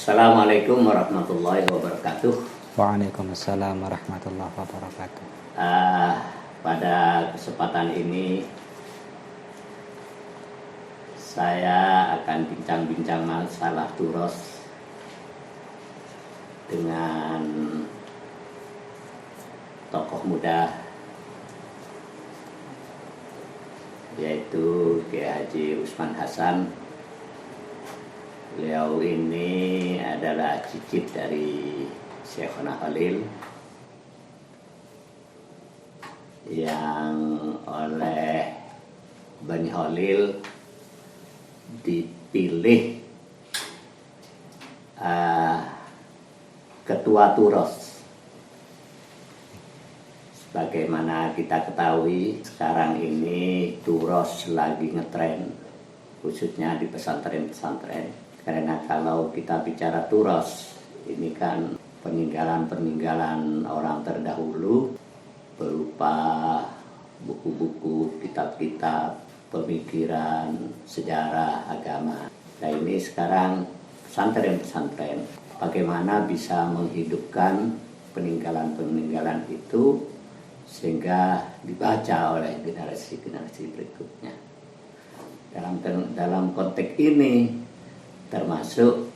Assalamualaikum warahmatullahi wabarakatuh. Waalaikumsalam warahmatullahi wabarakatuh. Pada kesempatan ini saya akan bincang-bincang masalah turos dengan tokoh muda, yaitu Kiai Haji Usman Hasan. Beliau ini adalah cicit dari Syekhona Khalil yang oleh Bani Khalil dipilih ketua turos. Sebagaimana kita ketahui, sekarang ini turos lagi ngetren, khususnya di pesantren-pesantren. Karena kalau kita bicara turos, ini kan peninggalan-peninggalan orang terdahulu berupa buku-buku, kitab-kitab, pemikiran, sejarah, agama. Nah ini sekarang pesantren-pesantren, bagaimana bisa menghidupkan peninggalan-peninggalan itu sehingga dibaca oleh generasi-generasi berikutnya. Dalam konteks ini termasuk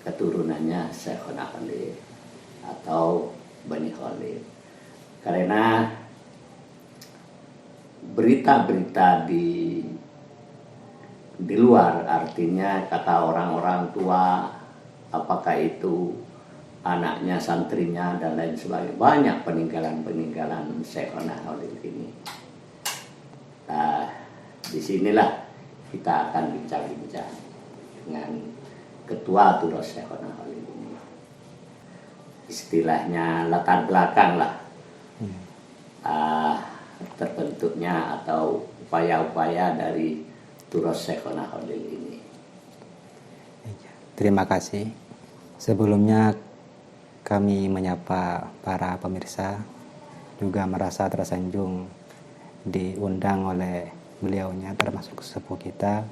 keturunannya Syekhona Khalil atau Bani Khalil. Karena berita-berita di luar, artinya kata orang-orang tua, apakah itu anaknya, santrinya dan lain sebagainya, banyak peninggalan-peninggalan Syekhona Khalil ini. Disinilah kita akan bincang-bincang dengan ketua turos Syekhona Khalil ini. Istilahnya latar belakang lah terbentuknya atau upaya-upaya dari turos Syekhona Khalil ini. Terima kasih. Sebelumnya kami menyapa para pemirsa, juga merasa tersanjung diundang oleh beliaunya, termasuk sepuh kita.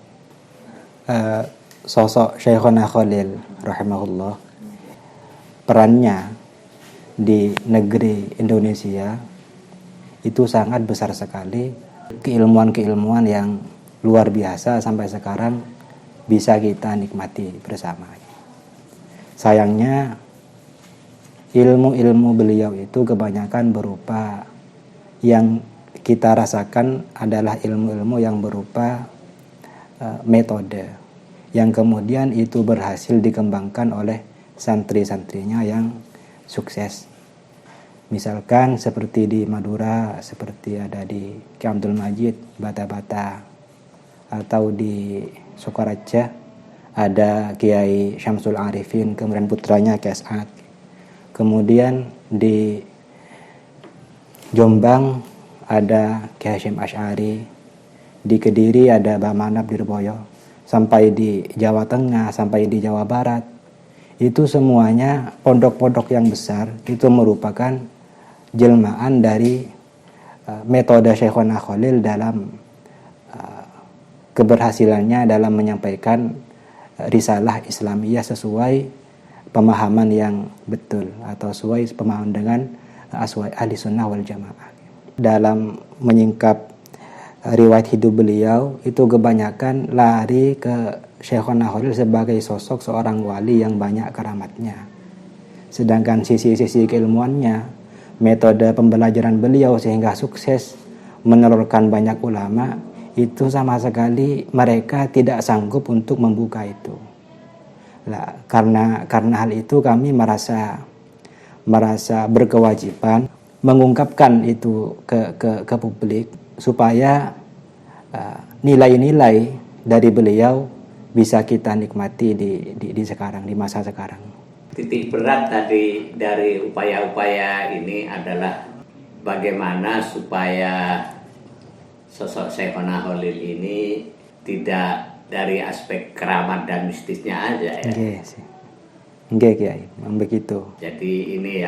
Sosok Syekhona Khalil rahimahullah, perannya di negeri Indonesia itu sangat besar sekali. Keilmuan-keilmuan yang luar biasa sampai sekarang bisa kita nikmati bersama. Sayangnya ilmu-ilmu beliau itu kebanyakan berupa, yang kita rasakan adalah ilmu-ilmu yang berupa metode, yang kemudian itu berhasil dikembangkan oleh santri-santrinya yang sukses. Misalkan seperti di Madura, seperti ada di Kiai Abdul Majid Bata-Bata, atau di Sukaraja ada Kiai Syamsul Arifin, kemudian putranya Kiai Sa'ad. Kemudian di Jombang ada Kiai Hasyim Asy'ari, di Kediri ada Mbah Manap Dirboyo, sampai di Jawa Tengah, sampai di Jawa Barat. Itu semuanya pondok-pondok yang besar, itu merupakan jelmaan dari metode Syekhona Khalil dalam keberhasilannya dalam menyampaikan risalah Islamiyah sesuai pemahaman yang betul, atau sesuai pemahaman dengan ahli sunnah wal jamaah. Dalam menyingkap riwayat hidup beliau, itu kebanyakan lari ke Syekhona Khalil sebagai sosok seorang wali yang banyak keramatnya. Sedangkan sisi-sisi keilmuannya, metode pembelajaran beliau sehingga sukses menelurkan banyak ulama, itu sama sekali mereka tidak sanggup untuk membuka itu. Nah, karena hal itu kami merasa berkewajiban mengungkapkan itu ke publik, supaya nilai-nilai dari beliau bisa kita nikmati di sekarang, di masa sekarang. Titik berat tadi dari upaya-upaya ini adalah bagaimana supaya sosok Syekhona Khalil ini tidak dari aspek keramat dan mistisnya aja ya. Nggih Kiai, memang begitu. Jadi ini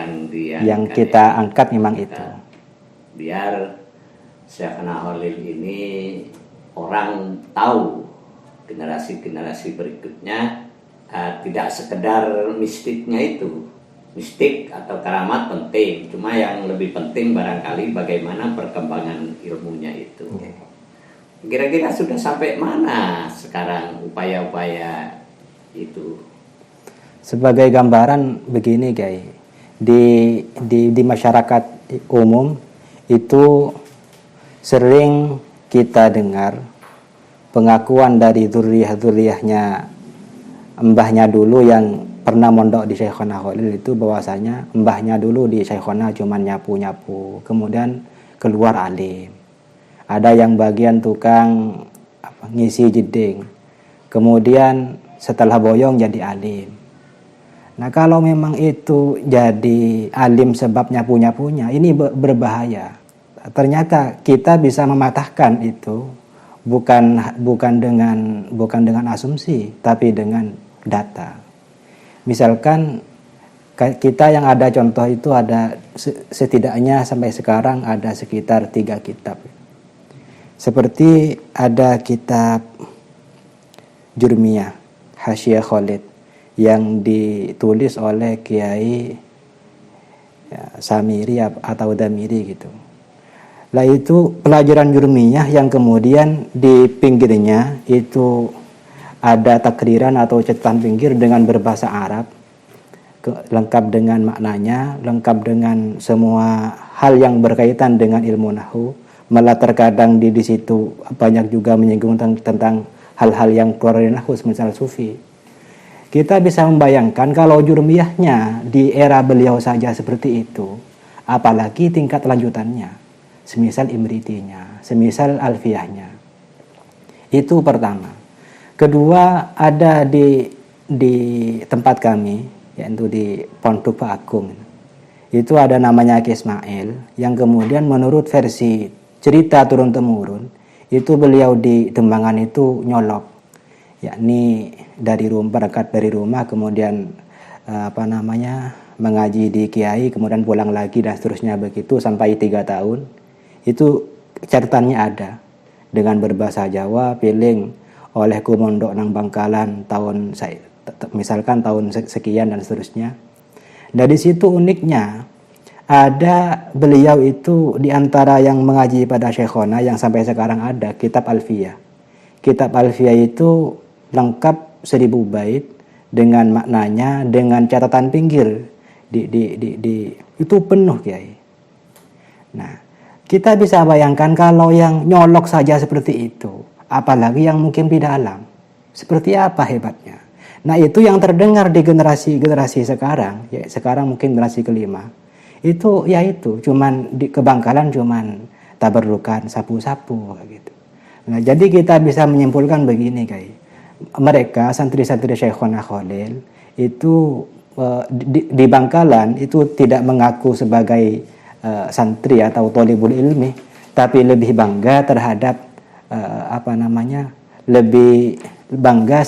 yang kita angkat memang itu. Biar Syekhona Khalil ini orang tahu, generasi-generasi berikutnya tidak sekedar mistiknya itu. Mistik atau keramat penting, cuma yang lebih penting barangkali bagaimana perkembangan ilmunya itu. Kira-kira sudah sampai mana sekarang upaya-upaya itu? Sebagai gambaran begini, Kiai, di masyarakat umum itu sering kita dengar pengakuan dari zuriyah-zuriyahnya mbahnya dulu yang pernah mondok di Syekhona Khalil itu bahwasanya mbahnya dulu di Syekhona cuman nyapu-nyapu, kemudian keluar alim. Ada yang bagian tukang ngisi jeding, kemudian setelah boyong jadi alim. Nah, kalau memang itu jadi alim sebab nyapu-nyapunya, ini berbahaya. Ternyata kita bisa mematahkan itu bukan dengan asumsi, tapi dengan data. Misalkan kita yang ada contoh itu ada setidaknya sampai sekarang ada sekitar 3 kitab. Seperti ada kitab Jurmiyah Hasyiah Khalid yang ditulis oleh Kiai Samiri atau Damiri gitu. Lah itu pelajaran Jurmiyah yang kemudian di pinggirnya itu ada takriran atau catatan pinggir dengan berbahasa Arab, lengkap dengan maknanya, lengkap dengan semua hal yang berkaitan dengan ilmu nahwu. Malah terkadang di situ banyak juga menyinggung tentang hal-hal yang keluar dari nahwu, semisal sufi. Kita bisa membayangkan kalau Jurmiyahnya di era beliau saja seperti itu, apalagi tingkat lanjutannya, semisal Imritinya, semisal Alfiyahnya. Itu pertama. Kedua, ada di tempat kami, yaitu di Pondok Pak Agung. Itu ada namanya Ki Ismail, yang kemudian menurut versi cerita turun-temurun, itu beliau di Dembangan itu nyolok, yakni berangkat dari rumah, kemudian mengaji di kiai, kemudian pulang lagi dan seterusnya begitu sampai 3 tahun. Itu catatannya ada dengan berbahasa Jawa, piling oleh kumondok nang Bangkalan misalkan tahun sekian dan seterusnya. Dari situ uniknya ada beliau itu di antara yang mengaji pada Syekhona yang sampai sekarang ada kitab Alfiyah. Kitab Alfiyah itu lengkap 1000 bait dengan maknanya, dengan catatan pinggir itu penuh, Kiai. Nah, kita bisa bayangkan kalau yang nyolok saja seperti itu, apalagi yang mungkin di dalam, seperti apa hebatnya. Nah, itu yang terdengar di generasi sekarang, ya sekarang mungkin generasi kelima. Itu cuman di Kebangkalan cuman tabarrukan sapu-sapu gitu. Nah, jadi kita bisa menyimpulkan begini, Kiai. Mereka santri-santri Syekhona Khalil itu di Bangkalan itu tidak mengaku sebagai santri atau thalibul ilmi, tapi lebih bangga terhadap lebih bangga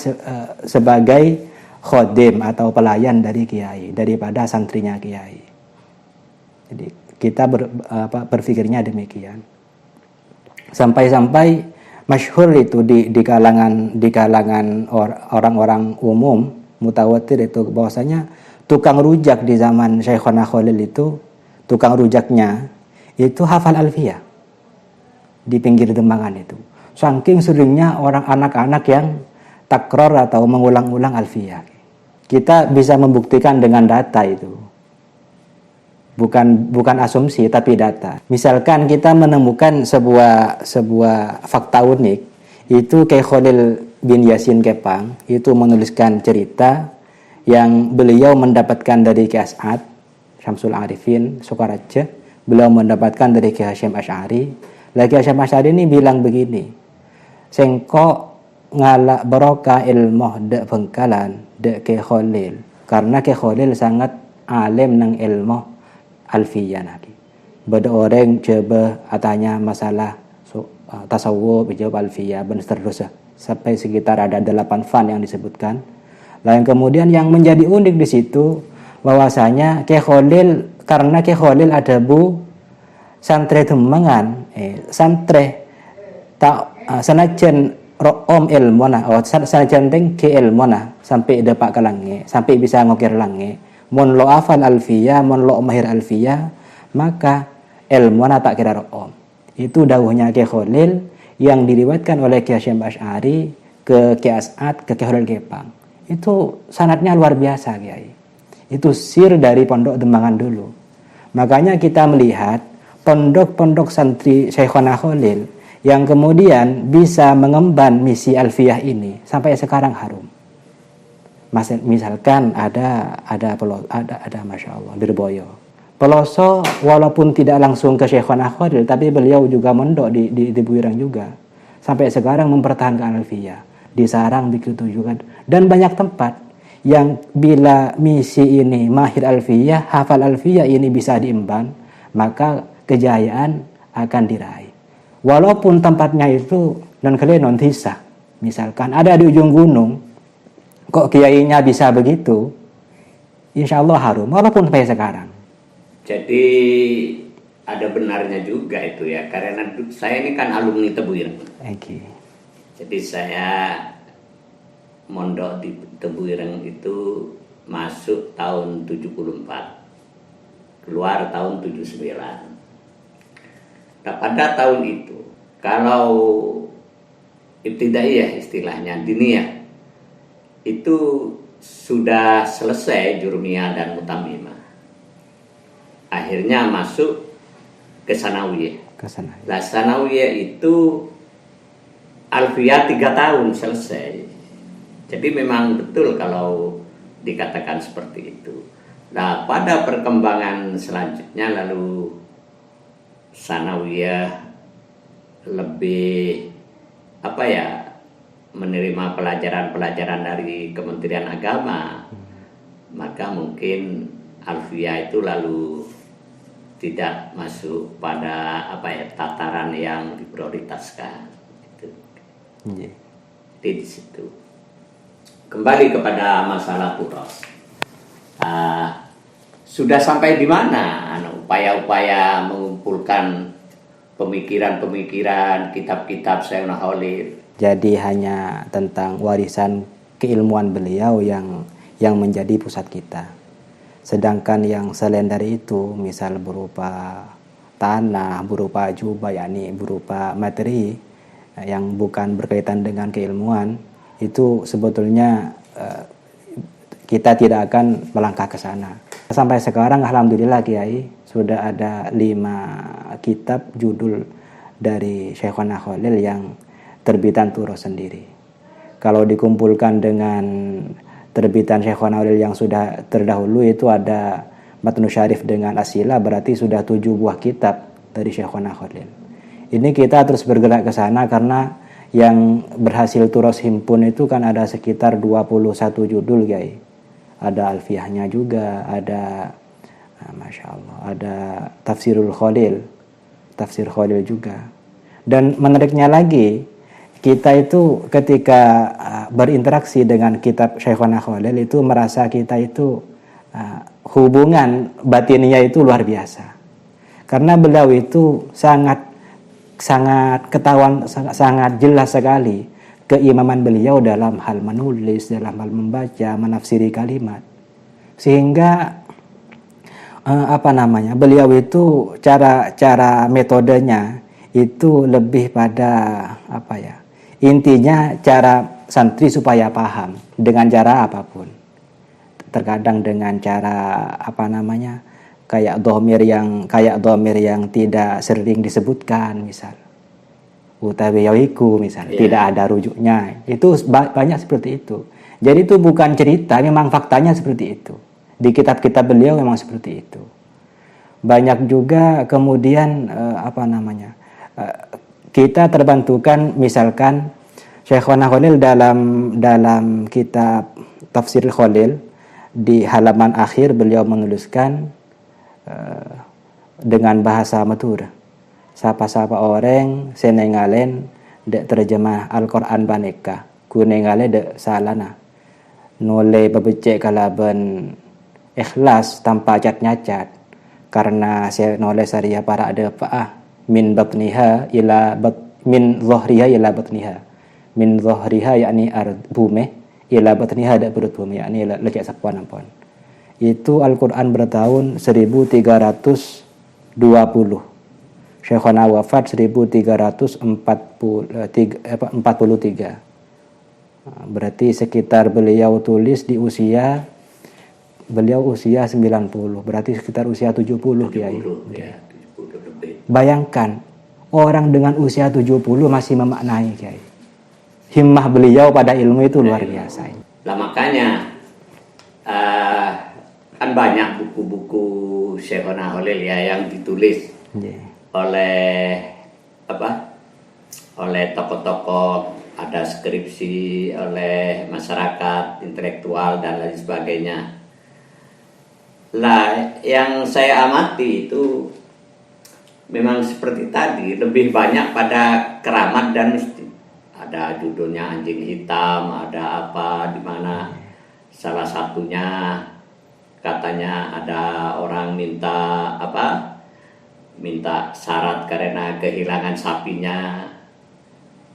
sebagai khodim atau pelayan dari kiai daripada santrinya kiai. Jadi kita berpikirnya demikian. Sampai-sampai masyhur itu di kalangan orang-orang umum mutawatir itu bahwasanya tukang rujak di zaman Syekhona Khalil itu, tukang rujaknya itu hafal Alfiyah di pinggir Dembangan itu. Saking seringnya orang anak-anak yang takror atau mengulang-ulang Alfiyah. Kita bisa membuktikan dengan data itu. Bukan asumsi tapi data. Misalkan kita menemukan sebuah fakta unik, itu Kiai Khalil bin Yasin Kepang itu menuliskan cerita yang beliau mendapatkan dari Kiai As'ad Syamsul Arifin Sukaraja, beliau mendapatkan dari Kiai Hasyim Asy'ari. Lagi Hasyim Asy'ari ini bilang begini, sengko ngalak barokah ilmu de Bangkalan de Kiai Khalil, karena Kiai Khalil sangat alim nang ilmu Alfiyah lagi. Bada orang coba tanya masalah tasawuf, jawab Alfiyah dan seterusnya. Sampai sekitar ada 8 fan yang disebutkan. Lalu kemudian yang menjadi unik di situ bahwasanya Kiai Khalil, karena Kiai Khalil ada santri Dembangan, santri tak sanajan room ilmona, sanajan teng ke ilmona, sampai depak ke langit, sampai bisa ngukir langit. Mun lo afal alfiyah, mun lo mahir alfiyah, maka ilmu tak kira om. Itu dawuhnya Kiai Khalil yang diriwayatkan oleh Kiai Hasyim Asy'ari ke Kiai As'ad, ke Kiai Khalil Gepang. Itu sanadnya luar biasa, Kiai. Itu sir dari pondok Dembangan dulu. Makanya kita melihat pondok-pondok santri Syekhona Khalil yang kemudian bisa mengemban misi alfiyah ini sampai sekarang harum. Misalkan ada Masya Allah Birboyo. Peloso walaupun tidak langsung ke Syekhona Khalil, tapi beliau juga mondok di Buirang juga. Sampai sekarang mempertahankan alfiyah. Di Sarang begitu juga. Dan banyak tempat yang bila misi ini mahir alfiyah, hafal alfiyah ini bisa diemban, maka kejayaan akan diraih. Walaupun tempatnya itu non kelenon tisah. Misalkan ada di ujung gunung, kok kiainya bisa begitu, insya Allah harum, walaupun sampai sekarang. Jadi ada benarnya juga itu ya, karena saya ini kan alumni Tebuireng. Okay. Jadi saya mondok di Tebuireng itu masuk tahun 74, keluar tahun 79. Nah pada tahun itu, kalau ibtidaiyah istilahnya, diniyah, itu sudah selesai jurmiyah dan mutamimah. Akhirnya masuk ke sanawiyah. Nah sanawiyah itu alfiyah 3 tahun selesai. Jadi memang betul kalau dikatakan seperti itu. Nah pada perkembangan selanjutnya lalu sanawiyah lebih menerima pelajaran-pelajaran dari Kementerian Agama, maka mungkin alfiyah itu lalu tidak masuk pada tataran yang diprioritaskan. Di situ. Kembali kepada masalah turos. Sudah sampai di mana upaya-upaya mengumpulkan pemikiran-pemikiran, kitab-kitab Syekhona Khalil? Jadi hanya tentang warisan keilmuan beliau yang menjadi pusat kita. Sedangkan yang selain dari itu, misal berupa tanah, berupa jubah, yakni berupa materi yang bukan berkaitan dengan keilmuan, itu sebetulnya kita tidak akan melangkah ke sana. Sampai sekarang alhamdulillah Kiai sudah ada 5 kitab judul dari Syekhona Khalil yang terbitan Turos sendiri. Kalau dikumpulkan dengan terbitan Syekhona Khalil yang sudah terdahulu, itu ada Matnu Syarif dengan Asila, berarti sudah 7 buah kitab dari Syekhona Khalil. Ini kita terus bergerak ke sana karena yang berhasil Turos himpun itu kan ada sekitar 21 judul, Kiai. Ada alfiyahnya juga, ada Masya Allah, ada Tafsirul Khalil, Tafsir Khalil juga. Dan menariknya lagi, kita itu ketika berinteraksi dengan kitab Syekhona Khalil itu merasa kita itu hubungan batinnya itu luar biasa. Karena beliau itu sangat ketahuan, sangat jelas sekali keimaman beliau dalam hal menulis, dalam hal membaca, menafsiri kalimat. Sehingga beliau itu cara metodenya itu lebih pada intinya cara santri supaya paham dengan cara apapun. Terkadang dengan cara kayak dhamir yang tidak sering disebutkan, misal utawi yawiku misal, tidak ada rujuknya. Itu banyak seperti itu. Jadi itu bukan cerita, memang faktanya seperti itu. Di kitab-kitab beliau memang seperti itu. Banyak juga kemudian kita terbantukan, misalkan Syekhona Khalil dalam kitab Tafsir Khalil di halaman akhir beliau menuliskan dengan bahasa Matur, sapa-sapa orang senengalen dek terjemah Al-Quran baneka kunengale dek salana nole babecek kalaban ikhlas tanpa cat-nyacat, karena saya nole saria para ada min batniha ila min dhahriha ila batniha, min dhahriha yakni bumi ila batniha ada perut bumi, yakni lecek sapuan ampun. Itu Al-Quran bertahun 1320. Syekhona wafat 1343. Berarti sekitar beliau tulis di usia beliau usia 90, berarti sekitar usia 70 Kiai. Ya, 70 lebih. Bayangkan orang dengan usia 70 masih memaknai Kiai. Himmah beliau pada ilmu itu luar biasa. Nah makanya kan banyak buku-buku Syekhona Khalil ya yang ditulis oleh oleh tokoh-tokoh, ada skripsi oleh masyarakat intelektual dan lain sebagainya. Lah yang saya amati itu memang seperti tadi, lebih banyak pada keramat dan ada judulnya anjing hitam, ada apa di mana salah satunya katanya ada orang minta syarat karena kehilangan sapinya,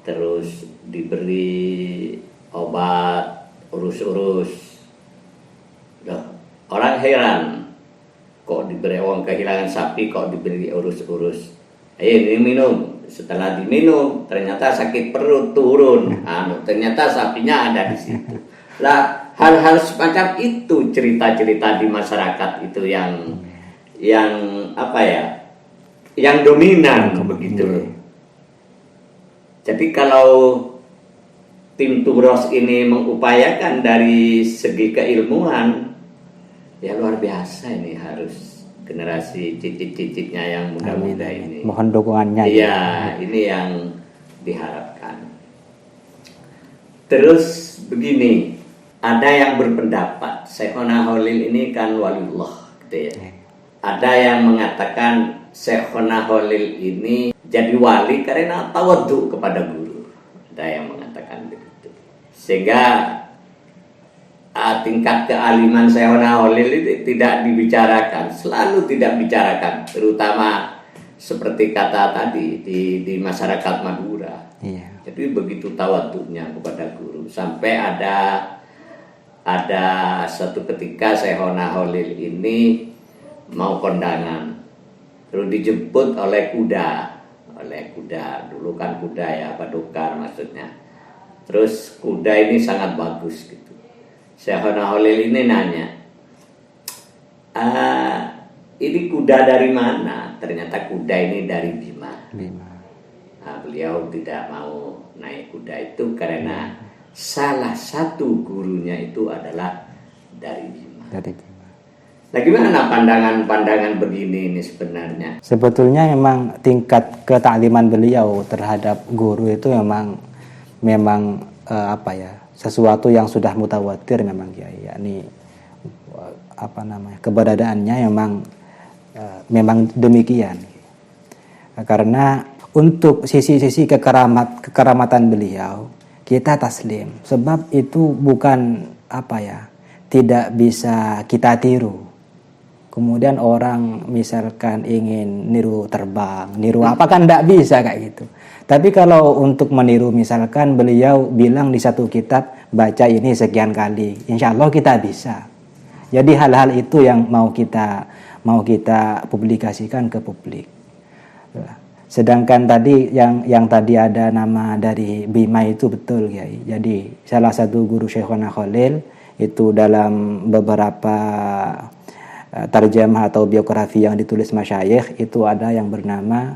terus diberi obat urus-urus. Loh, orang heran, kok diberi uang kehilangan sapi, kok diberi urus-urus. Ini minum. Setelah diminum, ternyata sakit perut turun. Ternyata sapinya ada di situ. Lah, hal-hal semacam itu cerita-cerita di masyarakat itu yang yang dominan begitu. Jadi kalau tim Tubros ini mengupayakan dari segi keilmuan, ya luar biasa, ini harus generasi cicit-cicitnya yang muda-muda ini. Mohon dukungannya. Iya, ini yang diharapkan. Terus begini, ada yang berpendapat Syekhona Khalil ini kan waliullah, gitu ya. Ada yang mengatakan Syekhona Khalil ini jadi wali karena tawadhu kepada guru. Ada yang mengatakan begitu. Sehingga tingkat kealiman Syekhona Khalil itu tidak dibicarakan, selalu tidak bicarakan, terutama seperti kata tadi di masyarakat Madura. Iya. Jadi begitu tawadhunya kepada guru, sampai ada satu ketika Syekhona Khalil ini mau kondangan, terus dijemput oleh kuda, dulu kan kuda ya, padukar maksudnya. Terus kuda ini sangat bagus gitu. Syekhona Khalil ini nanya, ini kuda dari mana? Ternyata kuda ini dari Bima. Nah, beliau tidak mau naik kuda itu karena salah satu gurunya itu adalah dari Bima. Nah, gimana pandangan-pandangan begini ini sebenarnya? Sebetulnya memang tingkat ketakliman beliau terhadap guru itu memang sesuatu yang sudah mutawatir memang Kiai, yakni keberadaannya memang demikian. Karena untuk sisi-sisi kekeramatan beliau kita taslim, sebab itu bukan tidak bisa kita tiru. Kemudian orang misalkan ingin niru terbang, niru apa kan tidak bisa kayak gitu. Tapi kalau untuk meniru misalkan beliau bilang di satu kitab baca ini sekian kali, insya Allah kita bisa. Jadi hal-hal itu yang mau kita publikasikan ke publik. Sedangkan tadi yang tadi ada nama dari Bima itu betul Kiai. Jadi salah satu guru Syekhona Khalil itu dalam beberapa tarjamah atau biografi yang ditulis masyayikh itu ada yang bernama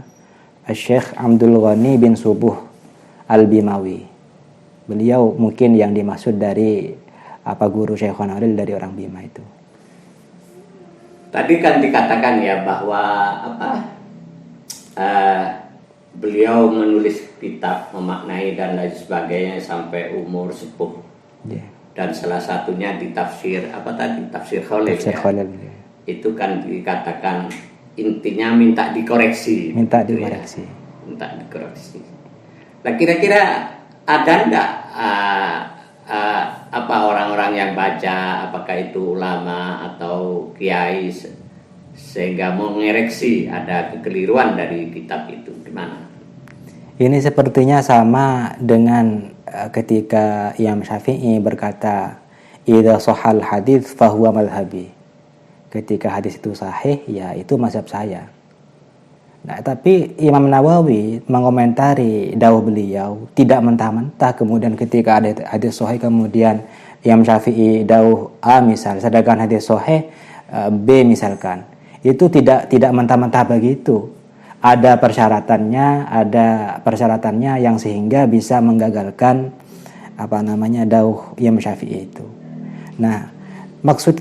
Syekh Abdul Ghani bin Subuh Al-Bimawi. Beliau mungkin yang dimaksud dari guru Syekhona Khalil dari orang Bima itu. Tadi kan dikatakan ya bahwa beliau menulis kitab memaknai dan lain sebagainya sampai umur sepuh. Dan salah satunya di tafsir tafsir Khalil. Tafsir Khalil. Itu kan dikatakan intinya minta dikoreksi. Minta dikoreksi. Nah, kira-kira ada enggak orang-orang yang baca, apakah itu ulama atau kiai sehingga mengoreksi ada kekeliruan dari kitab itu, gimana? Ini sepertinya sama dengan ketika Imam Syafi'i berkata, idza shahal hadits fahuwa madhhabi. Ketika hadis itu sahih, ya itu mazhab saya. Nah, tapi Imam Nawawi mengomentari dawuh beliau tidak mentah-mentah, kemudian ketika ada hadis sahih kemudian Imam Syafi'i dawuh A misal, sedangkan hadis sahih B misalkan. Itu tidak mentah-mentah begitu. Ada persyaratannya yang sehingga bisa menggagalkan dawuh Imam Syafi'i itu. Nah, maksud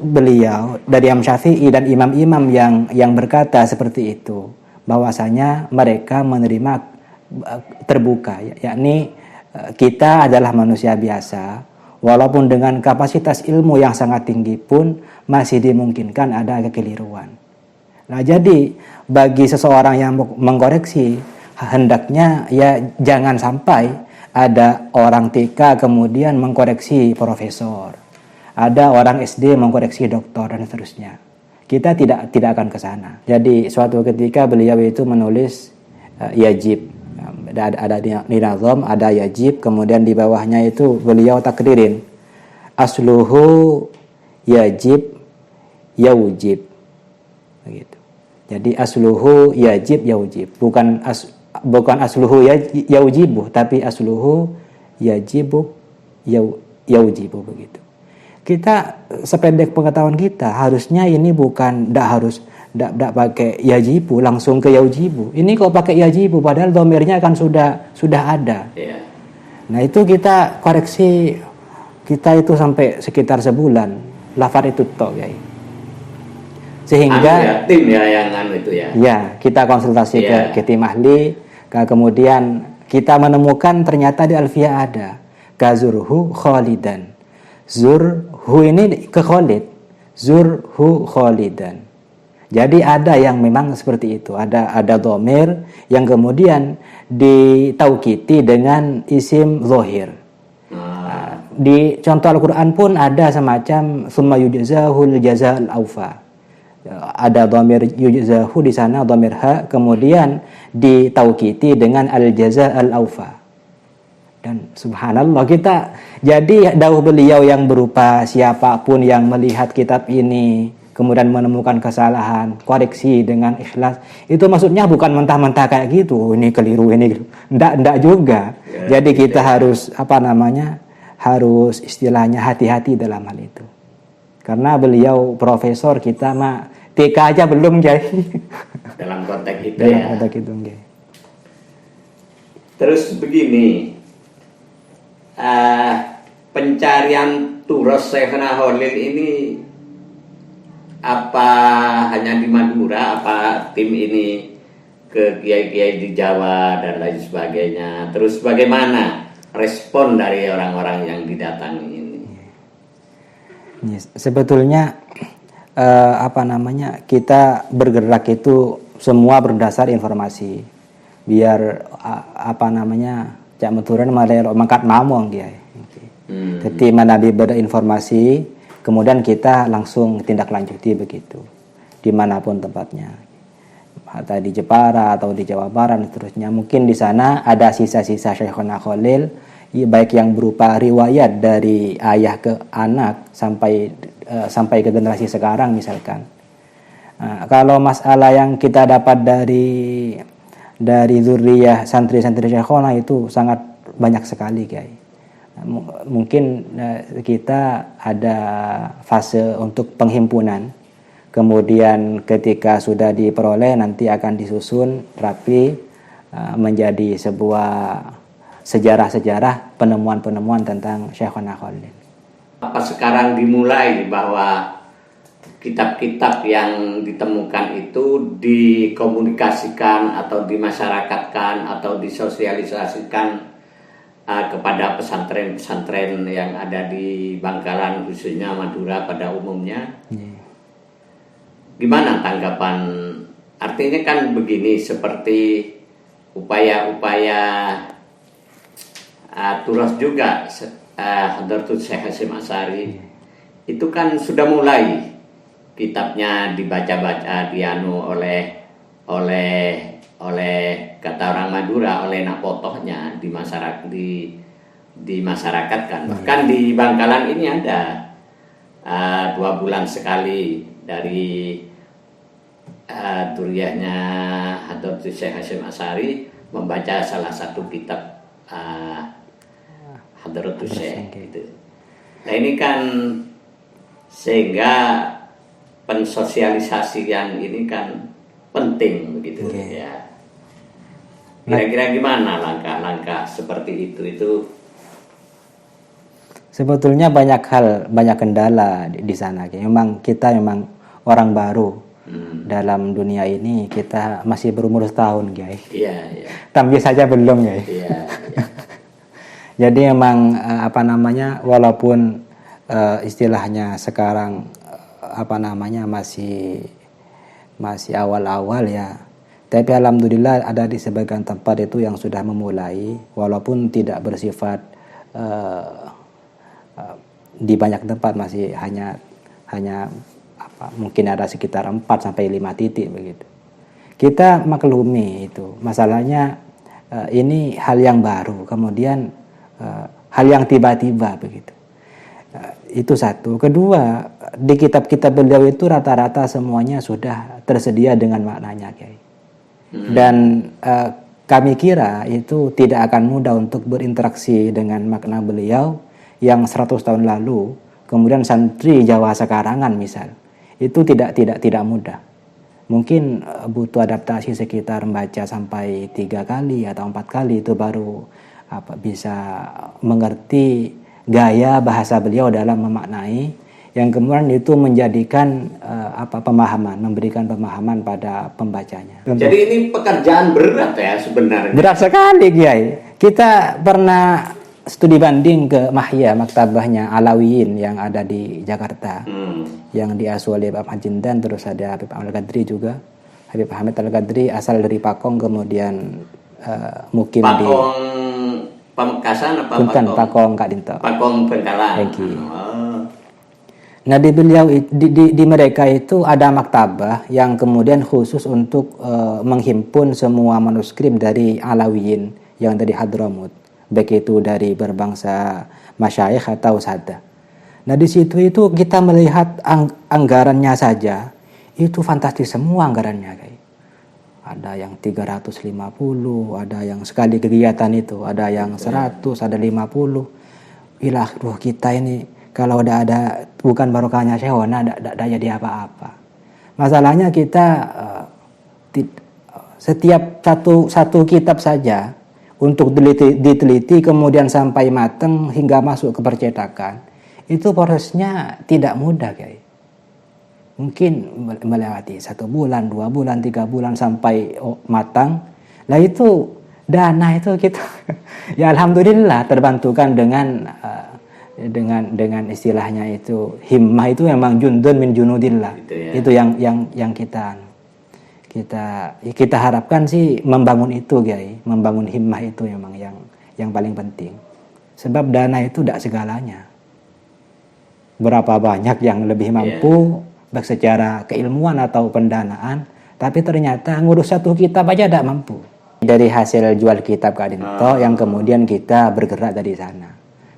beliau dari Imam Syafi'i dan imam-imam yang berkata seperti itu, bahwasanya mereka menerima terbuka, yakni kita adalah manusia biasa, walaupun dengan kapasitas ilmu yang sangat tinggi pun masih dimungkinkan ada kekeliruan. Nah, jadi bagi seseorang yang mengkoreksi, hendaknya ya jangan sampai ada orang TK kemudian mengkoreksi profesor, ada orang SD mengkoreksi doktor dan seterusnya. Kita tidak akan ke sana. Jadi suatu ketika beliau itu menulis yajib, ada di nazam ada yajib, kemudian di bawahnya itu beliau takririn asluhu yajib yaujib begitu. Jadi asluhu yajib yaujib, bukan asluhu yaujibu, tapi asluhu yajibu yaujibu begitu. Kita sependek pengetahuan kita harusnya ini bukan ndak pakai yajibu langsung ke yaujibu. Ini kok pakai yajibu padahal dhamirnya kan sudah ada. Yeah. Nah, itu kita koreksi, kita itu sampai sekitar sebulan lafaz itu tok ya. Sehingga tim yang itu ya. Ya, kita konsultasi ke tim ahli, kemudian kita menemukan ternyata di Alfiyah ada kazurhu khalidan. Zurhu ini ke Khalid, zurhu khalidan. Jadi ada yang memang seperti itu, ada dhamir yang kemudian ditaukiti dengan isim zahir. Di contoh Al-Qur'an pun ada semacam summa yujzahul jazaa'al awfa. Ada dhamir yujzahu di sana, dhamir ha, kemudian ditaukiti dengan al-jazaa'al awfa. Dan subhanallah, kita jadi dawuh beliau yang berupa siapapun yang melihat kitab ini kemudian menemukan kesalahan, koreksi dengan ikhlas, itu maksudnya bukan mentah-mentah kayak gitu, ini keliru, ini ndak juga. Ya, jadi kita harus harus istilahnya hati-hati dalam hal itu. Karena beliau profesor, kita mah TK aja belum jadi. Dalam konteks itu dalam konteks itu enggak. Terus begini, pencarian turos Syekhna Khalil ini apa hanya di Madura, apa tim ini ke kiai-kiai di Jawa dan lain sebagainya? Terus bagaimana respon dari orang-orang yang didatangi ini? Sebetulnya kita bergerak itu semua berdasar informasi. Biar Cak Meturan malah mangkat mamong dia. Jadi Nabi berinformasi, kemudian kita langsung tindak lanjuti begitu, dimanapun tempatnya, atau di Jepara atau di Jawa Barat dan seterusnya. Mungkin di sana ada sisa-sisa Syekhona Khalil, baik yang berupa riwayat dari ayah ke anak sampai ke generasi sekarang misalkan. Kalau masalah yang kita dapat dari zuriyah santri-santri Syekhona itu sangat banyak sekali, Kiai. Mungkin kita ada fase untuk penghimpunan, kemudian ketika sudah diperoleh nanti akan disusun rapi menjadi sebuah sejarah-sejarah penemuan-penemuan tentang Syekhona Khalil. Apa sekarang dimulai bahwa kitab-kitab yang ditemukan itu dikomunikasikan atau dimasyarakatkan atau disosialisasikan kepada pesantren-pesantren yang ada di Bangkalan, khususnya Madura pada umumnya? Gimana tanggapan? Artinya kan begini, seperti upaya-upaya turos juga Hadratus Syekh Hasyim Asy'ari itu kan sudah mulai kitabnya dibaca-baca oleh oleh kata orang Madura oleh nak potohnya di masyarakat kan. Bahkan di Bangkalan ini ada 2 bulan sekali dari Duriyahnya Hadratus Syekh Hasyim Asy'ari membaca salah satu kitab Hadratus Syekh gitu. Nah ini kan sehingga pensosialisasian ini kan penting begitu ya. Kira-kira gimana langkah-langkah seperti itu? Sebetulnya banyak kendala di sana. Memang kita orang baru dalam dunia ini. Kita masih berumur setahun, guys. Iya. Tampil saja belum, guys. Iya. Jadi memang walaupun istilahnya sekarang masih awal-awal ya. Tapi alhamdulillah ada di sebagian tempat itu yang sudah memulai, walaupun tidak bersifat di banyak tempat, masih hanya mungkin ada sekitar 4 sampai 5 titik begitu. Kita maklumi itu. Masalahnya ini hal yang baru, kemudian hal yang tiba-tiba begitu. Itu satu. Kedua, di kitab-kitab beliau itu rata-rata semuanya sudah tersedia dengan maknanya, Kiai. Dan kami kira itu tidak akan mudah untuk berinteraksi dengan makna beliau yang 100 tahun lalu, kemudian santri Jawa sekarangan misal, itu tidak mudah. Mungkin butuh adaptasi sekitar membaca sampai 3 kali atau 4 kali itu baru bisa mengerti gaya bahasa beliau dalam memaknai, yang kemudian itu menjadikan memberikan pemahaman pada pembacanya. Jadi ini pekerjaan berat ya sebenarnya. Berat sekali, Kiai. Kita pernah studi banding ke Mahya, maktabahnya Alawiyin yang ada di Jakarta, yang diasuh oleh Pak Majindan, terus ada Habib Al-Qadri juga. Habib Hamid Al-Qadri asal dari Pakong, kemudian mukim di Pamekasan apa Bukan, Pakong Kak Dinto. Pakong Bengkalan. Nah di beliau di mereka itu ada maktabah yang kemudian khusus untuk menghimpun semua manuskrip dari Alawiyin yang dari Hadramut, baik itu dari berbangsa masyayikh atau sada. Nah di situ itu kita melihat anggarannya saja itu fantastis semua anggarannya, kayak ada yang 350, ada yang sekali kegiatan itu, ada yang 100, ada 50. Ilah, kita ini kalau ada bukan barokahnya Syehona, tidak jadi apa-apa. Masalahnya kita setiap satu kitab saja untuk diteliti kemudian sampai matang hingga masuk ke percetakan, itu prosesnya tidak mudah, guys. Mungkin melewati 1 bulan, 2 bulan, 3 bulan sampai matang. Nah itu dana itu kita ya alhamdulillah terbantukan dengan istilahnya itu himmah itu memang jundun min junudillah. Itu yang kita harapkan sih membangun itu, Kiai. Membangun himmah itu memang yang paling penting. Sebab dana itu tidak segalanya. Berapa banyak yang lebih mampu baik secara keilmuan atau pendanaan, tapi ternyata ngurus satu kitab aja tidak mampu. Dari hasil jual kitab Kak Dinto yang kemudian kita bergerak dari sana.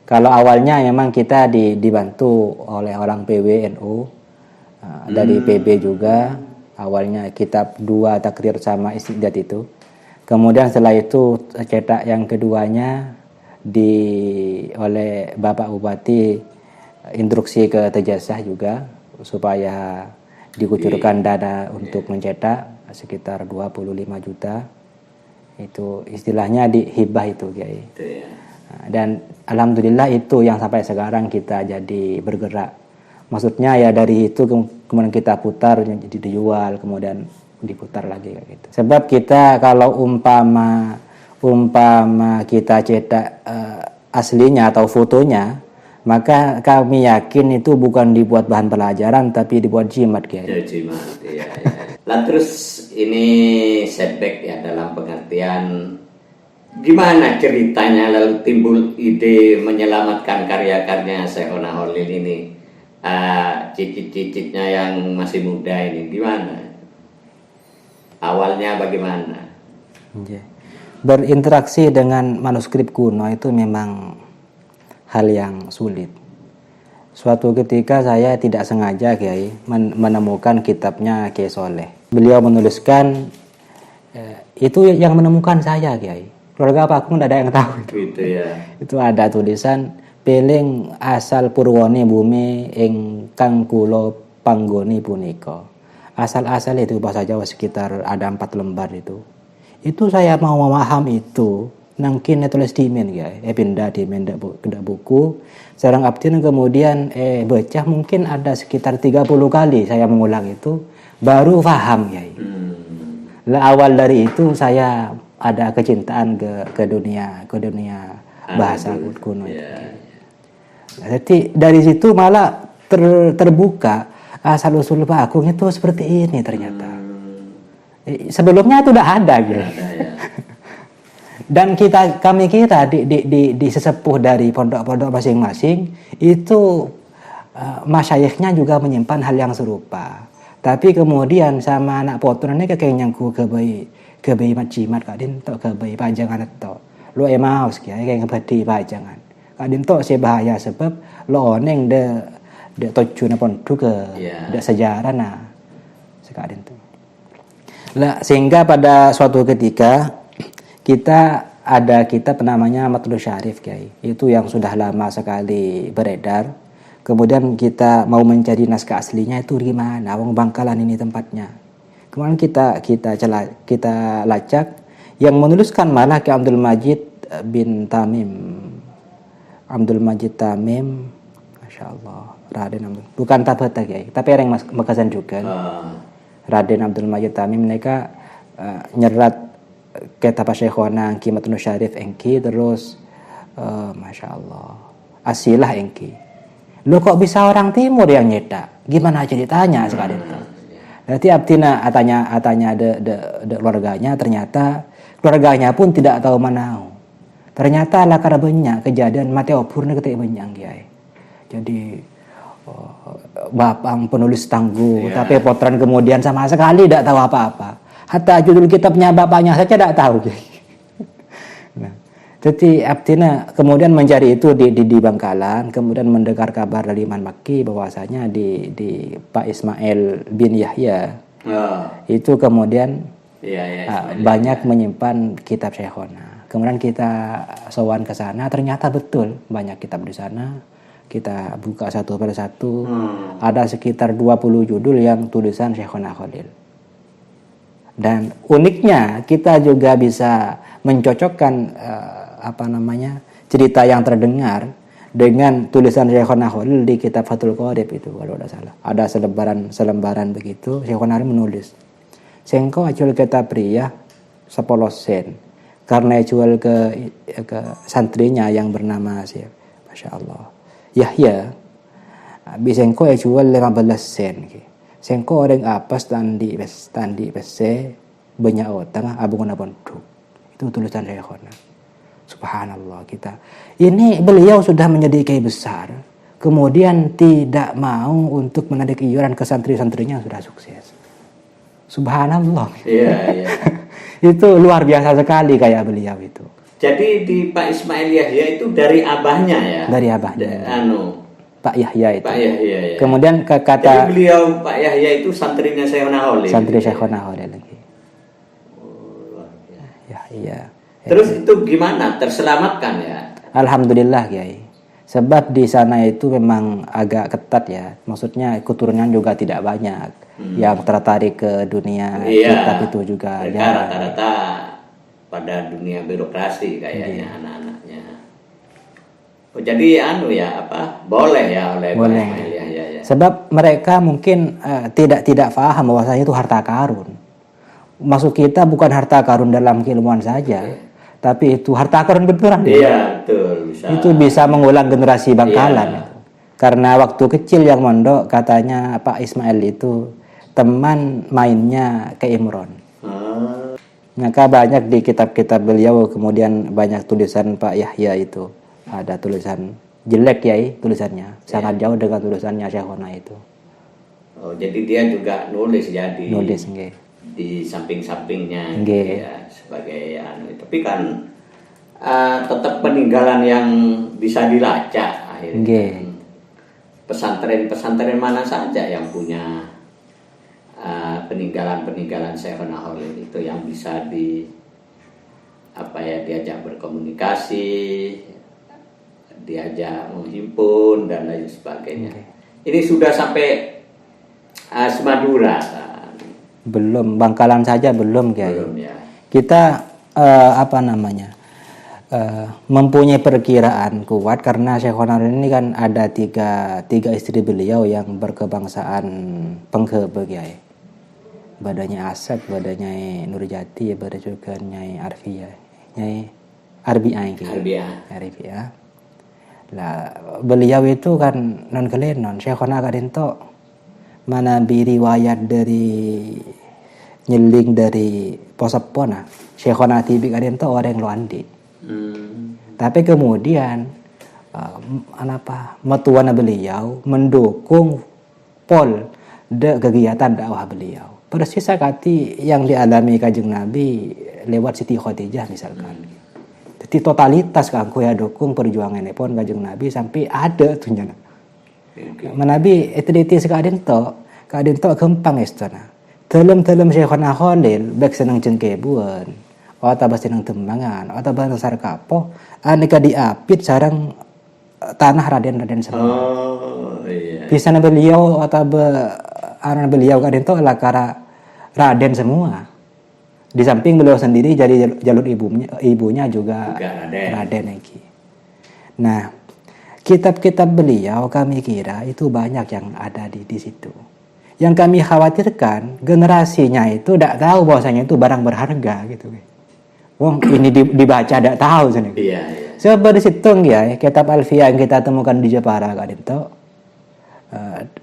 Kalau awalnya memang kita dibantu oleh orang PWNU, dari PB juga. Awalnya kitab 2 takrir sama istiqdat itu. Kemudian setelah itu cetak yang keduanya oleh Bapak Bupati instruksi ke Tejasah juga supaya dikucurkan dana untuk mencetak sekitar 25 juta. Itu istilahnya dihibah itu, Kiai. Dan alhamdulillah itu yang sampai sekarang kita jadi bergerak. Maksudnya ya dari itu kemudian kita putar, jadi dijual, kemudian diputar lagi kayak gitu. Sebab kita kalau umpama kita cetak aslinya atau fotonya, maka kami yakin itu bukan dibuat bahan pelajaran tapi dibuat jimat, Kiai. Jimat, iya. Lah terus ini setback ya dalam pengertian gimana ceritanya lalu timbul ide menyelamatkan karya-karya Syekhona Khalil ini, cicit-cicitnya yang masih muda ini gimana? Awalnya bagaimana? Nggih. Berinteraksi dengan manuskrip kuno itu memang hal yang sulit. Suatu ketika saya tidak sengaja Kiai menemukan kitabnya Kiai Soleh. Beliau menuliskan itu yang menemukan saya Kiai. Keluarga Pak Agung tidak ada yang tahu itu. Gitu ya. Itu ada tulisan peling asal purwone bumi ingkang kula panggoni punika. Asal-asal itu bahasa Jawa sekitar ada 4 lembar itu. Itu saya mau memahami itu. Nangkin tulis dimen ya, pindah dimen ke buku. Sekarang abdin kemudian baca mungkin ada sekitar 30 kali saya mengulang itu baru paham ya. Lah awal dari itu saya ada kecintaan ke dunia bahasa kuno itu. Jadi dari situ malah terbuka asal usul Pak Agung itu seperti ini ternyata. Sebelumnya itu udah ada gitu. Dan kami di sesepuh dari pondok-pondok masing-masing itu masyayikhnya juga menyimpan hal yang serupa. Tapi kemudian sama anak potonannya kayak nyangku ke bayi macimat kadin tok ke bayi pajangan tok. Lo emaus kayak ngebadi pajangan. Kadin tok si bahaya sebab lo oneng de tojuna pondu ke de sejarah nah sekadin tuh. Lah sehingga pada suatu ketika kita ada kitab namanya Matlul Syarif Kiai. Itu yang sudah lama sekali beredar. Kemudian kita mau mencari naskah aslinya itu gimana? Wong Bangkalan ini tempatnya. Kemudian kita lacak yang menuliskan malah Ki Abdul Majid bin Tamim. Abdul Majid Tamim, Masya Allah. Raden Abdul, bukan Tabata Kiai, tapi orang Makassar juga. Raden Abdul Majid Tamim mereka nyerat kitab Syekhona Ki Matlul Syarif engki terus Masya Allah asilah engki. Lu kok bisa orang timur yang nyetak? Gimana ceritanya sekali itu? Berarti abdina atanya de keluarganya, ternyata keluarganya pun tidak tahu manau. Ternyata lakar banyak kejadian mati opurnya ketik banyak Kiai. Jadi bapang penulis tangguh, tapi potran kemudian sama sekali tidak tahu apa-apa. Hatta judul kitabnya bapaknya saja tidak tahu. Nah, jadi abdina kemudian mencari itu di Bangkalan, kemudian mendengar kabar dari Imam Makki bahwasanya di Pak Ismail bin Yahya itu kemudian banyak menyimpan kitab Syekhona. Kemudian kita sowan ke sana, ternyata betul banyak kitab di sana. Kita buka satu persatu, ada sekitar 20 judul yang tulisan Syekhona Khalil. Dan uniknya kita juga bisa mencocokkan cerita yang terdengar dengan tulisan Syekhona Khalil di kitab Fathul Qorib itu kalau tidak salah. Ada selembaran begitu Syekhona Khalil menulis. Sengko acul kitab pria 10 sen. Karena jual ke santrinya yang bernama siapa? Masya Allah. Yahya. Bisengko jual 15 sen. Sengko orang apa standi bese banyak otang abung napondu. Itu tulisan Syekhona. Subhanallah kita. Ini beliau sudah menjadi kiai besar. Kemudian tidak mau untuk menarik iuran ke santri-santrinya sudah sukses. Subhanallah. Iya. Itu luar biasa sekali kayak beliau itu. Jadi di Pak Ismail Yahya itu dari abahnya ya? Dari abahnya. Pak Yahya itu. Pak Yahya ya. Kemudian kata jadi beliau Pak Yahya itu santrinya Syekhona Khalil. Santri Syekhona Khalil lagi. Ya. Terus itu gimana? Terselamatkan ya? Alhamdulillah Kiai. Sebab di sana itu memang agak ketat ya. Maksudnya keturunan juga tidak banyak yang tertarik ke dunia kitab itu juga. Mereka rata-rata pada dunia birokrasi kayaknya anak-anaknya. Oh, jadi boleh ya oleh boleh. Ya. Sebab mereka mungkin tidak paham bahwasanya itu harta karun. Maksud kita bukan harta karun dalam keilmuan saja, tapi itu harta karun beneran. Iya, betul. Itu bisa mengulang generasi Bangkalan. Itu. Karena waktu kecil yang mondok katanya Pak Ismail itu teman mainnya ke Imron. Maka banyak di kitab-kitab beliau kemudian banyak tulisan Pak Yahya itu. Ada tulisan jelek ya tulisannya, sangat jauh dengan tulisannya Syekhona itu. Oh, jadi dia juga nulis jadi. Nulis nggih. di samping-sampingnya Nggih. ya, sebagai tapi kan tetap peninggalan yang bisa dilacak akhirnya. Nggih. Pesantren-pesantren mana saja yang punya peninggalan-peninggalan Syekhona Khalil itu yang bisa diajak berkomunikasi, diajak menghimpun dan lain sebagainya. Ini sudah sampai Semadura kan? Belum, Bangkalan saja belum, Kiai. Belum ya. Kita mempunyai perkiraan kuat karena Syekhona Khalil ini kan ada tiga istri beliau yang berkebangsaan Penghebe, Kiai. Badanya Asad, badanya Nurjati, badanya juga Nyai Arfia, Nyai Arbiah, Arbiah. Lah beliau itu kan non kelenon Syekhona kadento mana riwayat dari nyeling dari Posepona Syekhona Tibi kadento orang Luandi. Tapi kemudian metuana beliau mendukung kegiatan dakwah beliau. Persis sakati yang dialami Kanjeng Nabi lewat Siti Khadijah misalkan. Jadi totalitas kanggo ya dukung perjuangan pun Kanjeng Nabi sampai ada tunjana. Menabi eteliti sekadento gempang istana. Dalam Syekhona Khalil bek seneng jengkebuan, atau seneng tembangan, atau basar kapo, aneka diapit sarang tanah Raden semua. Oh iya. Bisa beliau atau anak beliau kadento lakara Raden semua. Di samping beliau sendiri jadi jalur ibunya juga Raden lagi. Nah, kitab-kitab beliau kami kira itu banyak yang ada di situ. Yang kami khawatirkan generasinya itu tidak tahu bahwasanya itu barang berharga gitu. Wong ini dibaca tidak tahu sini. Iya. Seperti situ ya, kitab Alfiyah yang kita temukan di Jepara kadento.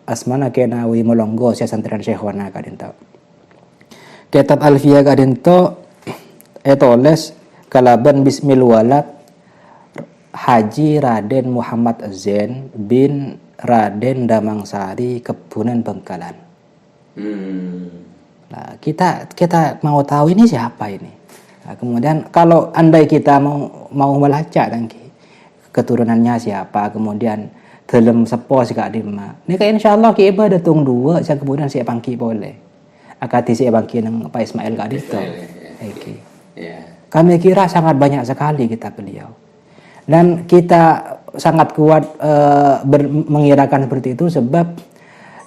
Asmana kenawi molonggo sia santren Syekhona kadento. Kitab Alfiyah kadento etoles kalaban Bismil Walad Haji Raden Muhammad Zain bin Raden Damangsari Kebunan Bangkalan. Nah, kita mau tahu ini siapa ini. Nah, kemudian kalau andai kita mau melacak keturunannya siapa, kemudian dalam sepo sih kak Dima. Ini kayak insyaallah kita datang dua, saya kemudian saya pangki boleh. Akati saya pangki nang Pak Ismail kak Dito. Kami kira sangat banyak sekali kitab beliau. Dan kita sangat kuat mengirakan seperti itu sebab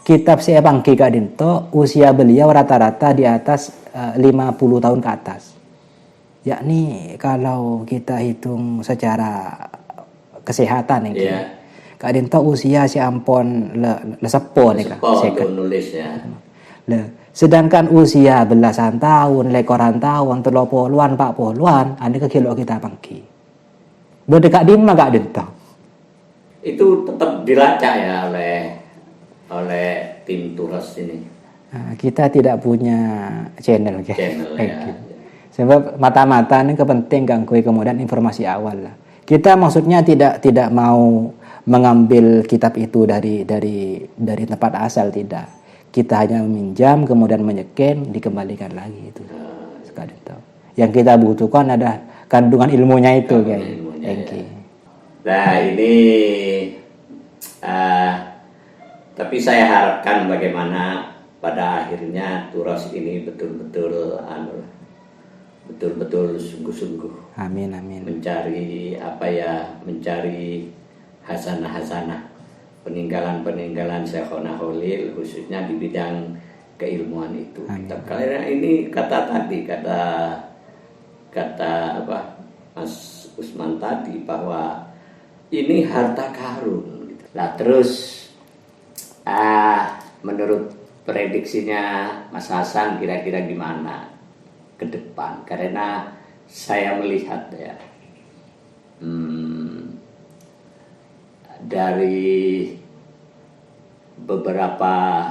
kitab saya pangki kak Dito usia beliau rata-rata di atas 50 tahun ke atas. Yakni kalau kita hitung secara kesehatan ini. Kak Dinto usia si ampon le sepo nih kak. Nulis ya. Sedangkan usia belasan tahun, lekoran tahun, 30-an, 40-an, ane ke kilo kita pangki. Berdekat di mana Kak Dinto? Itu tetap dilacak ya oleh tim Turas ini. Nah, kita tidak punya channel ya. Sebab mata-mata ini kepenting ganggu kemudian informasi awal lah. Kita maksudnya tidak mau mengambil kitab itu dari tempat asal, tidak. Kita hanya meminjam kemudian menyeken dikembalikan lagi itu. Sekali itu. Yang kita butuhkan ada kandungan ilmunya itu guys. Nah ini tapi saya harapkan bagaimana pada akhirnya Turas ini betul-betul sungguh-sungguh. Amin. Mencari hasanah peninggalan Syekhona Khalil khususnya di bidang keilmuan itu. Karena ini kata Mas Usman tadi bahwa ini harta karun. Nah terus menurut prediksinya Mas Hasan kira-kira gimana ke depan? Karena saya melihat ya dari beberapa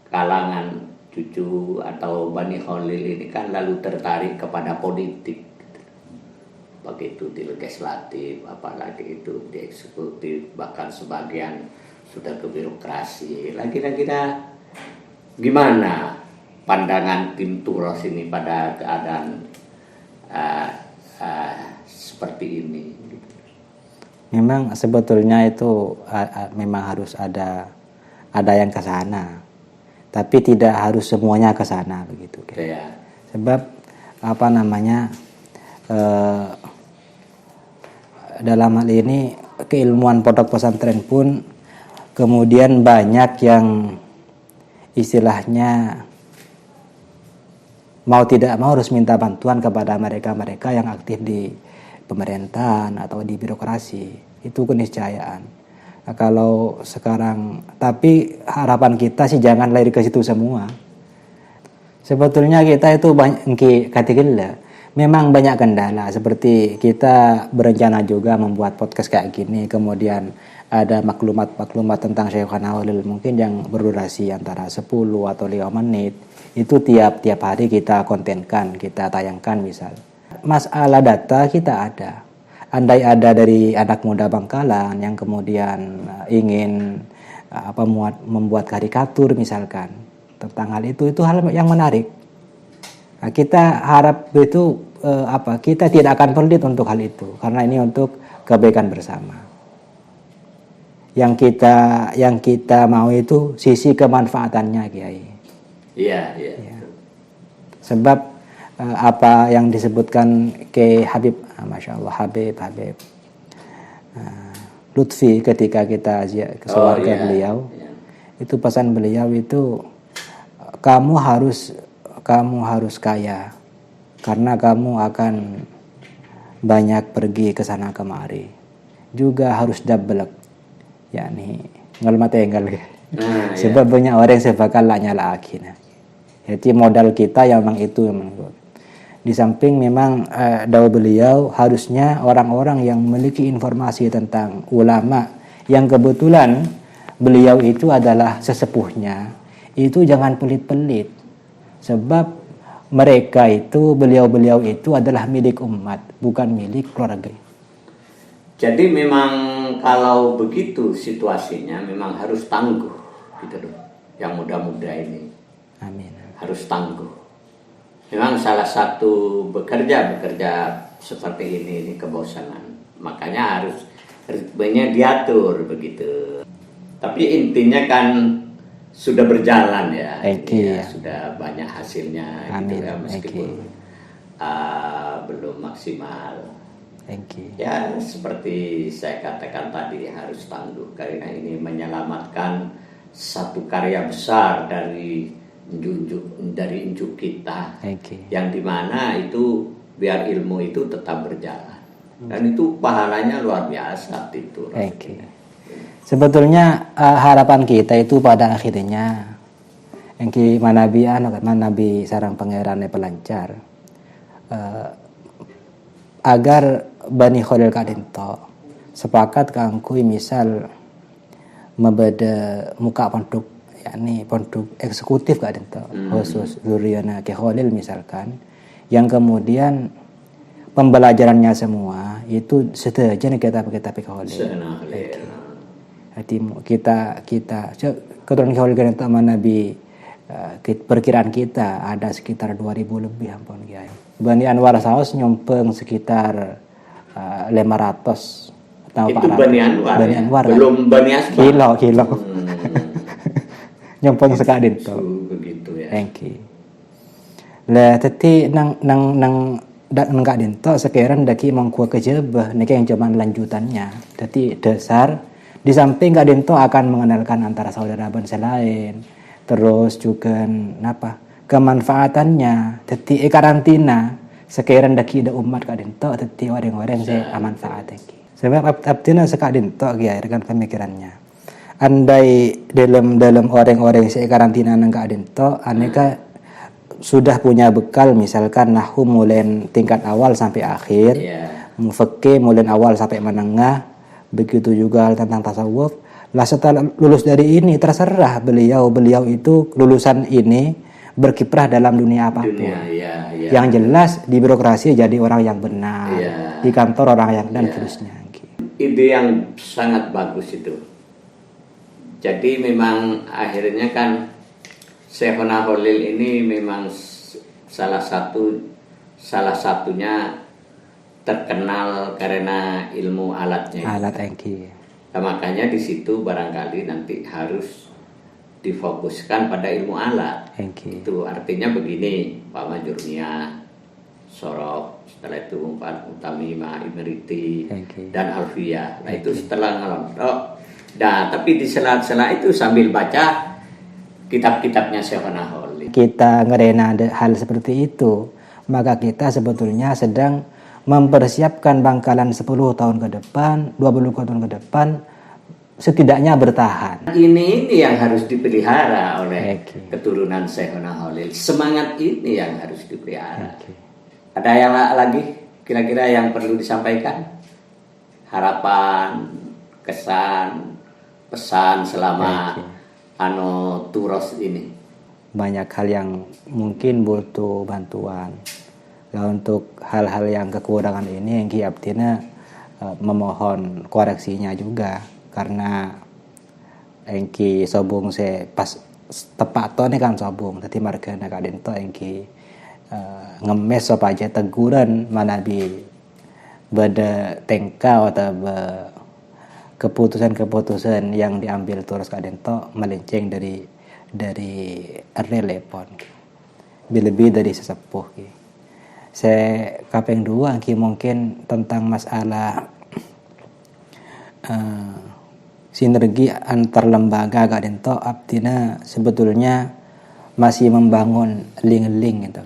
kalangan cucu atau Bani Khalil ini kan lalu tertarik kepada politik, begitu di legislatif, apalagi itu di eksekutif, bahkan sebagian sudah ke birokrasi. Kira-kira gimana pandangan tim Turos ini pada keadaan seperti ini? Memang sebetulnya itu memang harus ada yang ke sana, tapi tidak harus semuanya ke sana begitu. Ya. Sebab dalam hal ini keilmuan pondok pesantren pun kemudian banyak yang istilahnya mau tidak mau harus minta bantuan kepada mereka yang aktif di pemerintahan atau di birokrasi. Itu keniscayaan. Nah, kalau sekarang, tapi harapan kita sih jangan lari ke situ semua. Sebetulnya kita itu memang banyak kendala, seperti kita berencana juga membuat podcast kayak gini, kemudian ada maklumat tentang Syekhona Holil mungkin yang berdurasi antara 10 atau 5 menit. Itu tiap hari kita kontenkan, kita tayangkan misal. Masalah data kita ada. Andai ada dari anak muda Bangkalan yang kemudian ingin membuat karikatur misalkan tentang hal itu hal yang menarik. Nah, kita harap itu kita tidak akan pelit untuk hal itu karena ini untuk kebaikan bersama. Yang kita mau itu sisi kemanfaatannya, Kiai. Iya. Sebab apa yang disebutkan ke Habib, Masya Allah, Habib Lutfi ketika kita keluar ke beliau, itu pesan beliau itu kamu harus kaya karena kamu akan banyak pergi ke sana kemari, juga harus double, yakni ngelmat enggal. Sebab banyak orang yang sebakal nyala akhirnya. Jadi modal kita yang memang itu memang. Di samping memang dakwah beliau harusnya orang-orang yang memiliki informasi tentang ulama yang kebetulan beliau itu adalah sesepuhnya, itu jangan pelit-pelit. Sebab mereka itu, beliau itu adalah milik umat, bukan milik keluarga. Jadi memang kalau begitu situasinya memang harus tangguh gitu loh. Yang muda-muda ini. Amin. Harus tangguh. Memang salah satu bekerja seperti ini kebosanan. Makanya harus ritmenya diatur begitu. Tapi intinya kan sudah berjalan ya. Sudah banyak hasilnya. Amin. Gitu ya, meskipun belum maksimal. Ya seperti saya katakan tadi harus tangguh karena ini menyelamatkan satu karya besar dari injuk kita, yang dimana itu biar ilmu itu tetap berjalan dan itu pahalanya luar biasa itu. Sebetulnya harapan kita itu pada akhirnya yang manabi sarang pangeran pelancar agar Bani Khalil kadento sepakat kangkui misal membeda muka pondok, yakni pondok eksekutif kadento khusus Zuriana ke Khalil misalkan, yang kemudian pembelajarannya semua itu setuju kita ke Khalil. Jadi kita keturunan Khalil kadento Nabi, perkiraan kita ada sekitar 2000 lebih ampun Kiai. Bani Anwar saus nyompeng sekitar 500 atau 400. Itu Bani Anwar ya? Belum kan? Bani Asma. Kilo. Nyompeng sekadin to. Begitu ya. Thank you. Lah tadi nang kadin to sekarang daki mangku kejebah niki yang zaman lanjutannya. Jadi dasar di samping kadin to akan mengenalkan antara saudara bangsa lain. Terus juga kemanfaatannya. Jadi karantina sekarang daki ada umat kadin to, jadi orang-orang saya manfaat lagi. Sebab abdina sekadin to ya dengan pemikirannya. Andai dalam orang-orang saya karantina nang kadin to, aneka sudah punya bekal misalkan nahwu mulai tingkat awal sampai akhir, mufaqqih mulai awal sampai menengah, begitu juga tentang tasawuf. Lah setelah lulus dari ini terserah beliau itu lulusan ini berkiprah dalam dunia apapun. Yang jelas di birokrasi jadi orang yang benar, di kantor orang yang dan seterusnya. Ide yang sangat bagus itu. Jadi memang akhirnya kan Syekhona Khalil ini memang salah satunya terkenal karena ilmu alatnya. Alat engki. Nah, makanya di situ barangkali nanti harus difokuskan pada ilmu alat. Engki. Itu artinya begini, Pak Majurnia, Sorok, setelah itu Utamima, Imeriti, dan Alfiyah. Nah itu setelah ngelontok. Nah tapi di sela-sela itu sambil baca kitab-kitabnya Syekhona Khalil. Kita ngerena hal seperti itu, maka kita sebetulnya sedang mempersiapkan bangkalan 10 tahun ke depan, 20 tahun ke depan, setidaknya bertahan. Ini yang harus dipelihara oleh keturunan Syekhona Khalil. Semangat ini yang harus dipelihara. Ada yang lagi kira-kira yang perlu disampaikan? Harapan, kesan, pesan selama turos ini. Banyak hal yang mungkin butuh bantuan. Nah, untuk hal-hal yang kekurangan ini Engki Abdina memohon koreksinya juga, karena Engki sobung se pas tepat to nih kan sobung tadi marga nak adento Engki ngemes apa aja teguran manabi beda tengkau atau keputusan-keputusan yang diambil terus kadento melenceng dari relevan lebih dari sesepuh. Saya kapeng dua mungkin tentang masalah sinergi antar lembaga kadento Abdina sebetulnya masih membangun link-link gitu.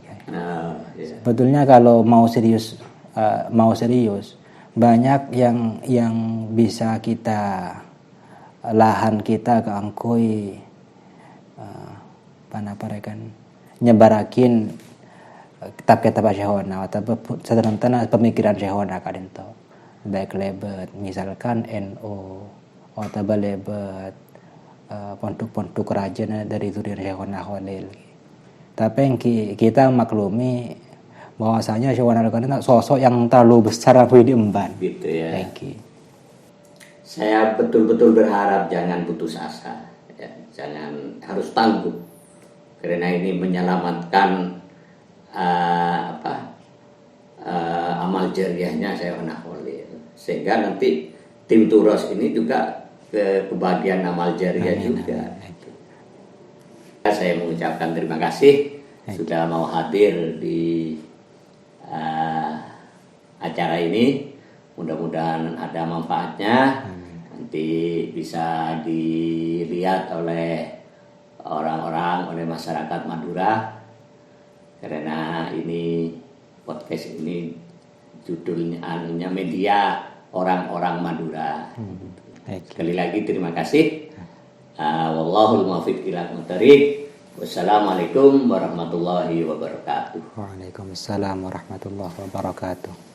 Sebetulnya kalau mau serius banyak yang bisa kita lahan kita keangkui nyebarakin kitab-kitab Syekhona atau seterusnya pemikiran Syekhona kadento baik lebet misalkan NU atau lebet pondok-pondok kerajaan dari zuriat Syekhona Khalil. Tapi yang kita maklumi bahwasanya Syekhona Khalil sosok yang terlalu besar aku diemban. Gitu ya. Saya betul-betul berharap jangan putus asa, ya. Jangan harus tangguh, karena ini menyelamatkan amal jariahnya Syekhona Khalil, sehingga nanti tim Turos ini juga kebahagiaan amal jariah juga. Saya mengucapkan terima kasih sudah mau hadir di acara ini. Mudah-mudahan ada manfaatnya, nanti bisa dilihat oleh orang-orang, oleh masyarakat Madura, karena ini podcast ini judulnya media orang-orang Madura. Sekali lagi terima kasih. Wallahul muwaffiq ila aqwamit. Wassalamualaikum warahmatullahi wabarakatuh. Waalaikumsalam warahmatullahi wabarakatuh.